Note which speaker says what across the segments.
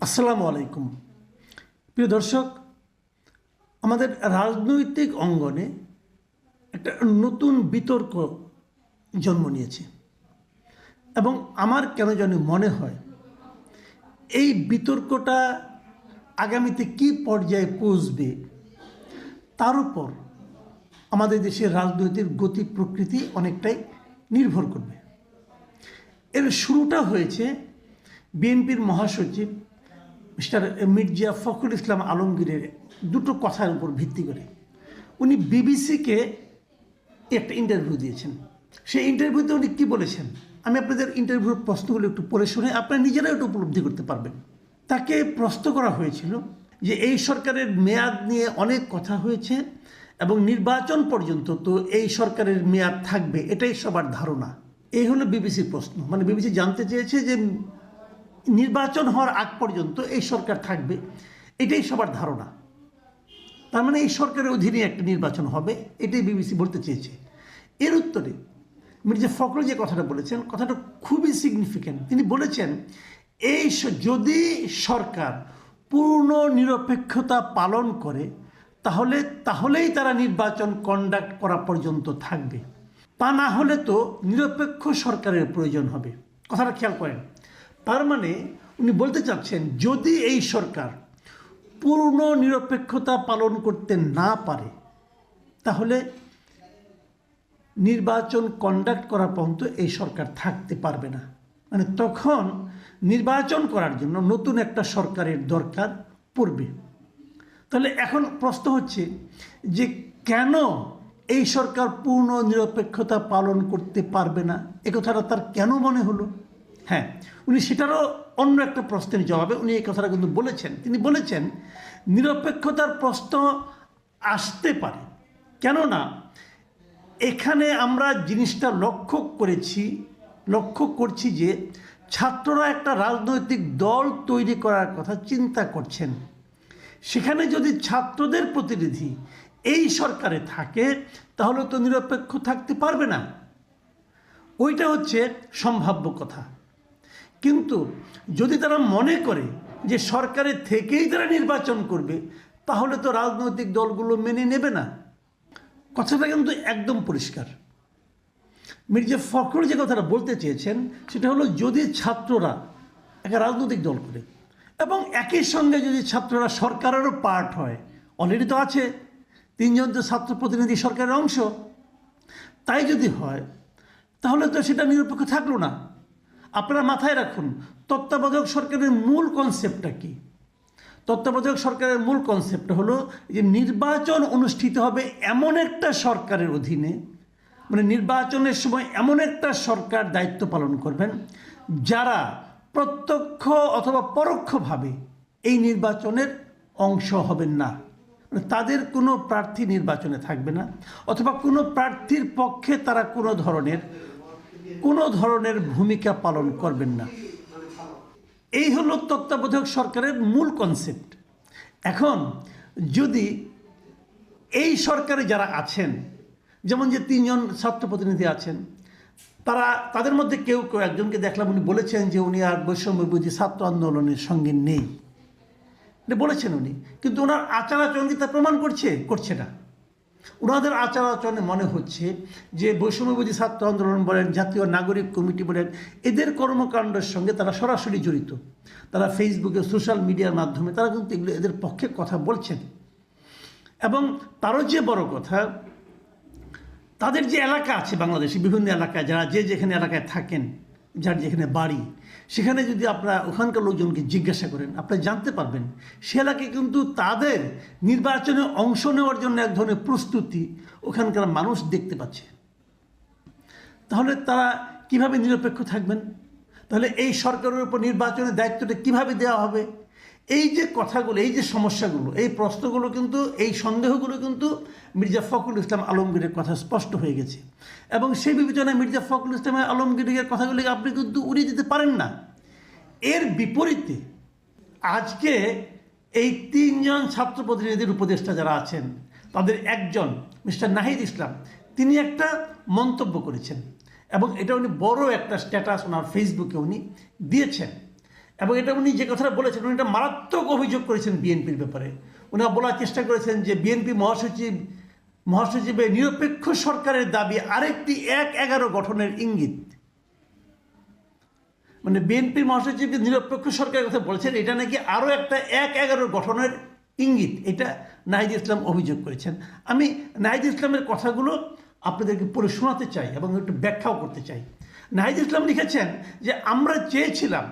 Speaker 1: আসসালামু আলাইকুম। প্রিয় দর্শক, আমাদের রাজনৈতিক অঙ্গনে একটা নতুন বিতর্ক জন্ম নিয়েছে এবং আমার কেন জানি মনে হয় এই বিতর্কটা আগামীতে কী পর্যায়ে পৌঁছবে তার উপর আমাদের দেশের রাজনৈতিক গতি প্রকৃতি অনেকটাই নির্ভর করবে। এর শুরুটা হয়েছে বিএনপির মহাসচিব মিস্টার মির্জা ফখরুল ইসলাম আলমগীরের দুটো কথার উপর ভিত্তি করে। উনি বিবিসিকে একটা ইন্টারভিউ দিয়েছেন। সেই ইন্টারভিউতে উনি কী বলেছেন, আমি আপনাদের ইন্টারভিউর প্রশ্নগুলো একটু পড়ে শুনে আপনারা নিজেরাও একটু উপলব্ধি করতে পারবেন। তাকে প্রশ্ন করা হয়েছিল যে এই সরকারের মেয়াদ নিয়ে অনেক কথা হয়েছে এবং নির্বাচন পর্যন্ত তো এই সরকারের মেয়াদ থাকবে, এটাই সবার ধারণা। এই হলো বিবিসির প্রশ্ন। মানে বিবিসি জানতে চেয়েছে যে নির্বাচন হওয়ার আগ পর্যন্ত এই সরকার থাকবে, এটাই সবার ধারণা। তার মানে এই সরকারের অধীনে একটা নির্বাচন হবে, এটাই বিবিসি বলতে চেয়েছে। এর উত্তরে মির্জা ফখরুল যে কথাটা বলেছেন, কথাটা খুবই সিগনিফিক্যান্ট। তিনি বলেছেন যদি সরকার পূর্ণ নিরপেক্ষতা পালন করে তাহলেই তারা নির্বাচন কন্ডাক্ট করা পর্যন্ত থাকবে, তা না হলে তো নিরপেক্ষ সরকারের প্রয়োজন হবে। কথাটা খেয়াল করেন। তার মানে উনি বলতে চাচ্ছেন যদি এই সরকার পূর্ণ নিরপেক্ষতা পালন করতে না পারে তাহলে নির্বাচন কন্ডাক্ট করা পর্যন্ত এই সরকার থাকতে পারবে না। মানে তখন নির্বাচন করার জন্য নতুন একটা সরকারের দরকার পড়বে। তাহলে এখন প্রশ্ন হচ্ছে যে কেন এই সরকার পূর্ণ নিরপেক্ষতা পালন করতে পারবে না, এ কথাটা তার কেন মনে হলো? হ্যাঁ, উনি সেটারও অন্য একটা প্রশ্নের জবাবে উনি এই কথাটা কিন্তু বলেছেন। তিনি বলেছেন নিরপেক্ষতার প্রশ্ন আসতে পারে, কেননা এখানে আমরা জিনিসটা লক্ষ্য করছি যে ছাত্ররা একটা রাজনৈতিক দল তৈরি করার কথা চিন্তা করছেন। সেখানে যদি ছাত্রদের প্রতিনিধি এই সরকারে থাকে তাহলে তো নিরপেক্ষ থাকতে পারবে না, ওইটা হচ্ছে সম্ভাব্য কথা। কিন্তু যদি তারা মনে করে যে সরকারের থেকেই তারা নির্বাচন করবে তাহলে তো রাজনৈতিক দলগুলো মেনে নেবে না। কথাটা কিন্তু একদম পরিষ্কার। মির্জা ফখরুল যে কথাটা বলতে চেয়েছেন সেটা হলো যদি ছাত্ররা একটা রাজনৈতিক দল করে এবং একই সঙ্গে যদি ছাত্ররা সরকারেরও পার্ট হয়, অলরেডি তো আছে 3 জন তো ছাত্র প্রতিনিধি সরকারের অংশ, তাই যদি হয় তাহলে তো সেটা নিরপেক্ষ থাকলো না। আপনারা মাথায় রাখুন তত্ত্বাবধায়ক সরকারের মূল কনসেপ্টটা কী। তত্ত্বাবধায়ক সরকারের মূল কনসেপ্টটা হলো যে নির্বাচন অনুষ্ঠিত হবে এমন একটা সরকারের অধীনে, মানে নির্বাচনের সময় এমন একটা সরকার দায়িত্ব পালন করবেন যারা প্রত্যক্ষ অথবা পরোক্ষভাবে এই নির্বাচনের অংশ হবেন না। মানে তাদের কোনো প্রার্থী নির্বাচনে থাকবে না অথবা কোনো প্রার্থীর পক্ষে তারা কোনো ধরনের ভূমিকা পালন করবেন না। এই হলো তত্ত্বাবধায়ক সরকারের মূল কনসেপ্ট। এখন যদি এই সরকারে যারা আছেন, যেমন যে 3 জন ছাত্র প্রতিনিধি আছেন, তাদের মধ্যে কেউ একজনকে দেখলাম উনি বলেছেন যে উনি আর বৈষম্যবিরোধী ছাত্র আন্দোলনের সঙ্গে নেই, এটা বলেছেন উনি। কিন্তু ওনার আচার আচরণ কি তা প্রমাণ করছে না। ওনাদের আচার আচরণে মনে হচ্ছে যে বৈষম্যবিরোধী ছাত্র আন্দোলন বলেন, জাতীয় নাগরিক কমিটি বলেন, এদের কর্মকাণ্ডের সঙ্গে তারা সরাসরি জড়িত। তারা ফেসবুকে সোশ্যাল মিডিয়ার মাধ্যমে তারা কিন্তু এগুলো এদের পক্ষে কথা বলছেন। এবং তারও যে বড় কথা, তাদের যে এলাকা আছে বাংলাদেশে বিভিন্ন এলাকায়, যারা যেখানে এলাকায় থাকেন, যার যেখানে বাড়ি, সেখানে যদি আপনারা ওখানকার লোকজনকে জিজ্ঞাসা করেন আপনারা জানতে পারবেন সে এলাকায় কিন্তু তাদের নির্বাচনে অংশ নেওয়ার জন্য এক ধরনের প্রস্তুতি ওখানকার মানুষ দেখতে পাচ্ছে। তাহলে তারা কিভাবে নিরপেক্ষ থাকবেন? তাহলে এই সরকারের উপর নির্বাচনের দায়িত্বটা কিভাবে দেওয়া হবে? এই যে কথাগুলো, এই যে সমস্যাগুলো, এই প্রশ্নগুলো কিন্তু, এই সন্দেহগুলো কিন্তু মির্জা ফখরুল ইসলাম আলমগীরের কথা স্পষ্ট হয়ে গেছে। এবং সেই বিবেচনায় মির্জা ফখরুল ইসলাম আলমগীরের কথাগুলিকে আপনি কিন্তু উড়িয়ে দিতে পারেন না। এর বিপরীতে আজকে এই 3 জন ছাত্র প্রতিনিধির উপদেষ্টা যারা আছেন তাদের একজন মিস্টার নাহিদ ইসলাম, তিনি একটা মন্তব্য করেছেন এবং এটা উনি বড় একটা স্ট্যাটাস ওনার ফেসবুকে উনি দিয়েছেন। এবং এটা উনি যে কথাটা বলেছেন, উনি একটা মারাত্মক অভিযোগ করেছেন বিএনপির ব্যাপারে। উনি বলার চেষ্টা করেছেন যে বিএনপি মহাসচিবের নিরপেক্ষ সরকারের দাবি আরেকটি ১/১১ গঠনের ইঙ্গিত। মানে বিএনপির মহাসচিবকে নিরপেক্ষ সরকারের কথা বলেছেন, এটা নাকি আরও একটা ১/১১ গঠনের ইঙ্গিত, এটা নাহিদ ইসলাম অভিযোগ করেছেন। আমি নাহিদ ইসলামের কথাগুলো আপনাদেরকে পড়ে শোনাতে চাই এবং একটু ব্যাখ্যাও করতে চাই। নাহিদ ইসলাম লিখেছেন যে আমরা চেয়েছিলাম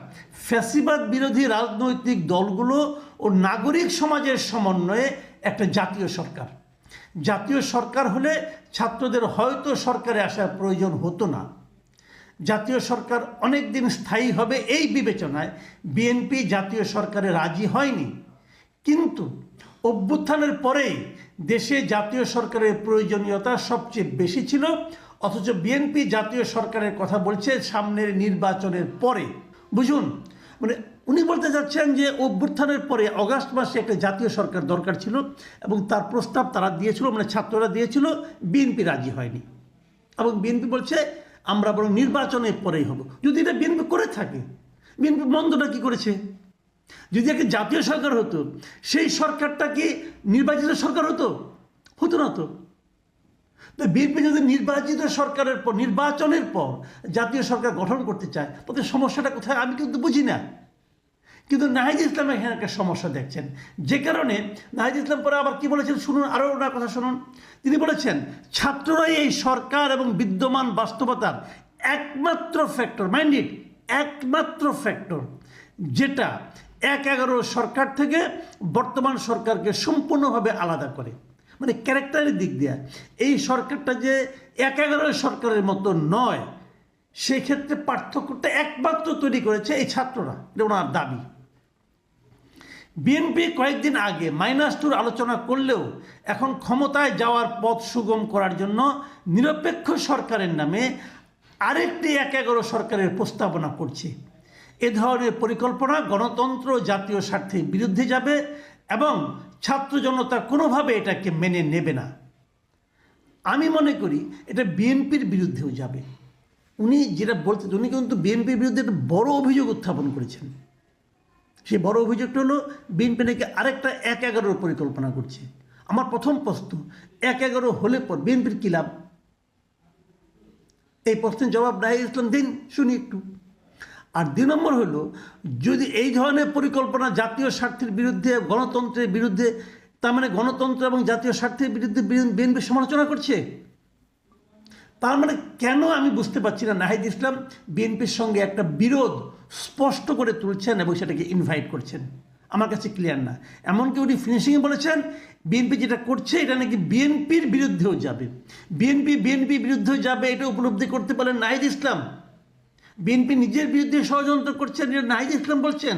Speaker 1: ফ্যাসিবাদ বিরোধী রাজনৈতিক দলগুলো ও নাগরিক সমাজের সমন্বয়ে একটা জাতীয় সরকার। জাতীয় সরকার হলে ছাত্রদের হয়তো সরকারে আসার প্রয়োজন হতো না। জাতীয় সরকার অনেক দিন স্থায়ী হবে এই বিবেচনায় বিএনপি জাতীয় সরকারে রাজি হয়নি। কিন্তু অভ্যুত্থানের পরেই দেশে জাতীয় সরকারের প্রয়োজনীয়তা সবচেয়ে বেশি ছিল, অথচ বিএনপি জাতীয় সরকারের কথা বলছে সামনের নির্বাচনের পরে। বুঝুন, মানে উনি বলতে যাচ্ছেন যে অভ্যুত্থানের পরে অগাস্ট মাসে একটা জাতীয় সরকার দরকার ছিল এবং তার প্রস্তাব তারা দিয়েছিল, মানে ছাত্ররা দিয়েছিল, বিএনপি রাজি হয়নি এবং বিএনপি বলছে আমরা বরং নির্বাচনের পরেই হব। যদি এটা বিএনপি করে থাকে, বিএনপি মন্দটা কি করেছে? যদি একটা জাতীয় সরকার হতো, সেই সরকারটা কি নির্বাচিত সরকার হতো? হতো না তো। বিএনপি যদি নির্বাচিত সরকারের পর, নির্বাচনের পর জাতীয় সরকার গঠন করতে চায়, তাদের সমস্যাটা কোথায় আমি কিন্তু বুঝি না। কিন্তু নাহিদ ইসলাম এখানে একটা সমস্যা দেখছেন, যে কারণে নাহিদ ইসলাম পরে আবার কি বলেছেন শুনুন, আরও ওনার কথা শুনুন। তিনি বলেছেন ছাত্ররাই এই সরকার এবং বিদ্যমান বাস্তবতার একমাত্র ফ্যাক্টর, মাইন্ড ইট, একমাত্র ফ্যাক্টর যেটা ১/১১ সরকার থেকে বর্তমান সরকারকে সম্পূর্ণভাবে আলাদা করে। মানে ক্যারেক্টারের দিক দিয়ে এই সরকারটা যে ১/১১ সরকারের মতো নয়, সেক্ষেত্রে পার্থক্যটা একমাত্র তৈরি করেছে এই ছাত্ররা, এটা ওনার দাবি। বিএনপি কয়েকদিন আগে -2 আলোচনা করলেও এখন ক্ষমতায় যাওয়ার পথ সুগম করার জন্য নিরপেক্ষ সরকারের নামে আরেকটি ১/১১ সরকারের প্রস্তাবনা করছে। এ ধরনের পরিকল্পনা গণতন্ত্র জাতীয় স্বার্থের বিরুদ্ধে যাবে এবং ছাত্র জনতা কোনোভাবে এটাকে মেনে নেবে না। আমি মনে করি এটা বিএনপির বিরুদ্ধেও যাবে। উনি যেটা বলছেন, উনি কিন্তু বিএনপির বিরুদ্ধে একটা বড় অভিযোগ উত্থাপন করেছেন। সেই বড় অভিযোগটা হলো বিএনপি নাকি আরেকটা ১/১১ পরিকল্পনা করছে। আমার প্রথম প্রশ্ন, ১/১১ হলে পর বিএনপির কী লাভ? এই প্রশ্নের জবাব নাহিদ ইসলাম দিন, শুনি একটু। আর ২ নম্বর হলো, যদি এই ধরনের পরিকল্পনা জাতীয় স্বার্থের বিরুদ্ধে, গণতন্ত্রের বিরুদ্ধে, তার মানে গণতন্ত্র এবং জাতীয় স্বার্থের বিরুদ্ধে বিএনপি সমালোচনা করছে, তার মানে কেন আমি বুঝতে পারছি না নাহিদ ইসলাম বিএনপির সঙ্গে একটা বিরোধ স্পষ্ট করে তুলছেন এবং সেটাকে ইনভাইট করছেন। আমার কাছে ক্লিয়ার না। এমনকি উনি ফিনিশিংয়ে বলেছেন বিএনপি যেটা করছে এটা নাকি বিএনপির বিরুদ্ধেও যাবে, বিএনপি বিরুদ্ধেও যাবে, এটা উপলব্ধি করতে পারেন নাহিদ ইসলাম। বিএনপি নিজের বিরুদ্ধে ষড়যন্ত্র করছেন, এটা নাহিদ ইসলাম বলছেন।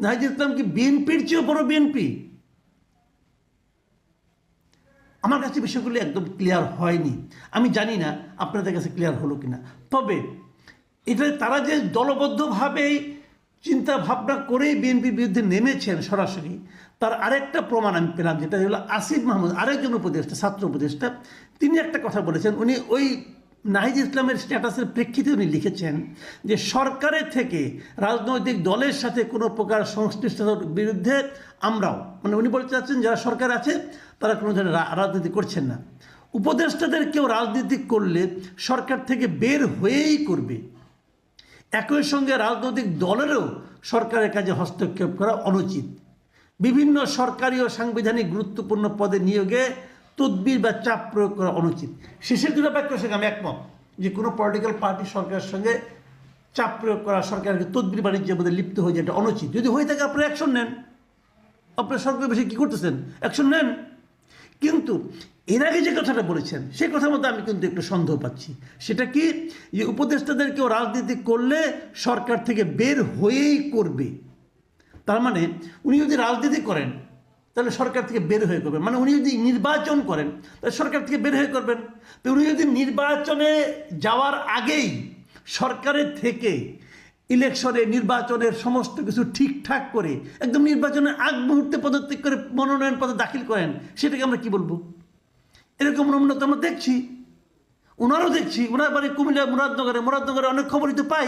Speaker 1: নাহিদ ইসলাম কি বিএনপির চেয়েও বড় বিএনপি? আমার কাছে বিষয়গুলি একদম ক্লিয়ার হয়নি। আমি জানি না আপনাদের কাছে ক্লিয়ার হলো কিনা। তবে এটা তারা যে দলবদ্ধভাবেই চিন্তা ভাবনা করেই বিএনপির বিরুদ্ধে নেমেছেন সরাসরি, তার আরেকটা প্রমাণ আমি পেলাম, যেটা হলো আসিফ মাহমুদ, আরেকজন উপদেষ্টা, ছাত্র উপদেষ্টা, তিনি একটা কথা বলেছেন। উনি ওই নাহিদ ইসলামের স্ট্যাটাসের প্রেক্ষিতে উনি লিখেছেন যে সরকারের থেকে রাজনৈতিক দলের সাথে কোনো প্রকার সংশ্লিষ্টতার বিরুদ্ধে আমরাও, মানে উনি বলতে চাচ্ছেন যারা সরকার আছে তারা কোনো ধরনের রাজনীতি করছেন না। উপদেষ্টাদের কেউ রাজনীতি করলে সরকার থেকে বের হয়েই করবে। একই সঙ্গে রাজনৈতিক দলেরও সরকারের কাজে হস্তক্ষেপ করা অনুচিত। বিভিন্ন সরকারি ও সাংবিধানিক গুরুত্বপূর্ণ পদে নিয়োগে তদবির বা চাপ প্রয়োগ করা অনুচিত। শেষের দুটো বাক্যের সঙ্গে আমি একমত যে কোনো পলিটিক্যাল পার্টি সরকারের সঙ্গে চাপ প্রয়োগ করা, সরকারকে তদবির বাণিজ্যের মধ্যে লিপ্ত হয়ে যায়, এটা অনুচিত। যদি হয়ে থাকে আপনারা অ্যাকশন নেন। আপনার সরকারের বিষয়ে কী করতেছেন? অ্যাকশন নেন। কিন্তু এর আগে যে কথাটা বলেছেন সেই কথার মধ্যে আমি কিন্তু একটু সন্দেহ পাচ্ছি। সেটা কি, যে উপদেষ্টাদেরকেও রাজনীতি করলে সরকার থেকে বের হয়েই করবে। তার মানে উনি যদি রাজনীতি করেন তাহলে সরকার থেকে বের হয়ে করবেন, মানে উনি যদি নির্বাচন করেন তাহলে সরকার থেকে বের হয়ে করবেন। তো উনি যদি নির্বাচনে যাওয়ার আগেই সরকারের থেকে নির্বাচনের সমস্ত কিছু ঠিকঠাক করে একদম নির্বাচনের আগ মুহূর্তে পদত্যাগ করে মনোনয়ন পত্র দাখিল করেন, সেটাকে আমরা কি বলবো? এরকম নমুনা তো আমরা দেখছি, ওনারও দেখছি। ওনার বাড়ি কুমিল্লা মুরাদনগরে অনেক খবরই তো পাই।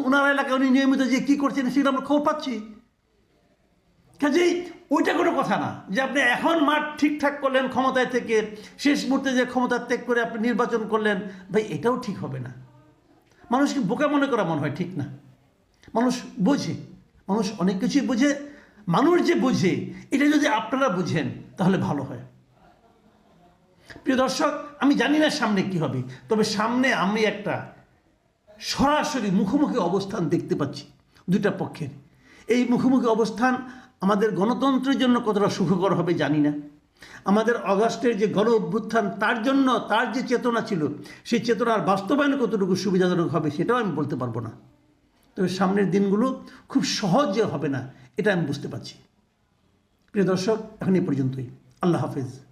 Speaker 1: ওনার এলাকায় উনি নিয়মিত যে কী করছেন সেগুলো আমরা খবর পাচ্ছি। কাজেই ওইটা কোনো কথা না যে আপনি এখন মাঠ ঠিকঠাক করলেন ক্ষমতায় থেকে, শেষ মুহূর্তে যে ক্ষমতা ত্যাগ করে আপনি নির্বাচন করলেন, ভাই এটাও ঠিক হবে না। মানুষকে বোকা মনে করা মনে হয় ঠিক না। মানুষ বোঝে, মানুষ অনেক কিছুই বোঝে। মানুষ যে বোঝে এটা যদি আপনারা বুঝেন তাহলে ভালো হয়। প্রিয় দর্শক, আমি জানি না সামনে কি হবে, তবে সামনে আমি একটা সরাসরি মুখোমুখি অবস্থান দেখতে পাচ্ছি দুইটা পক্ষের। এই মুখোমুখি অবস্থান আমাদের গণতন্ত্রের জন্য কতটা সুখকর হবে জানি না। আমাদের অগাস্টের যে গণ অভ্যুত্থান তার জন্য তার যে চেতনা ছিল সেই চেতনার বাস্তবায়ন কতটুকু সুবিধাজনক হবে সেটাও আমি বলতে পারবো না। তবে সামনের দিনগুলো খুব সহজে হবে না, এটা আমি বুঝতে পারছি। প্রিয় দর্শক, এখন এই পর্যন্তই। আল্লাহ হাফেজ।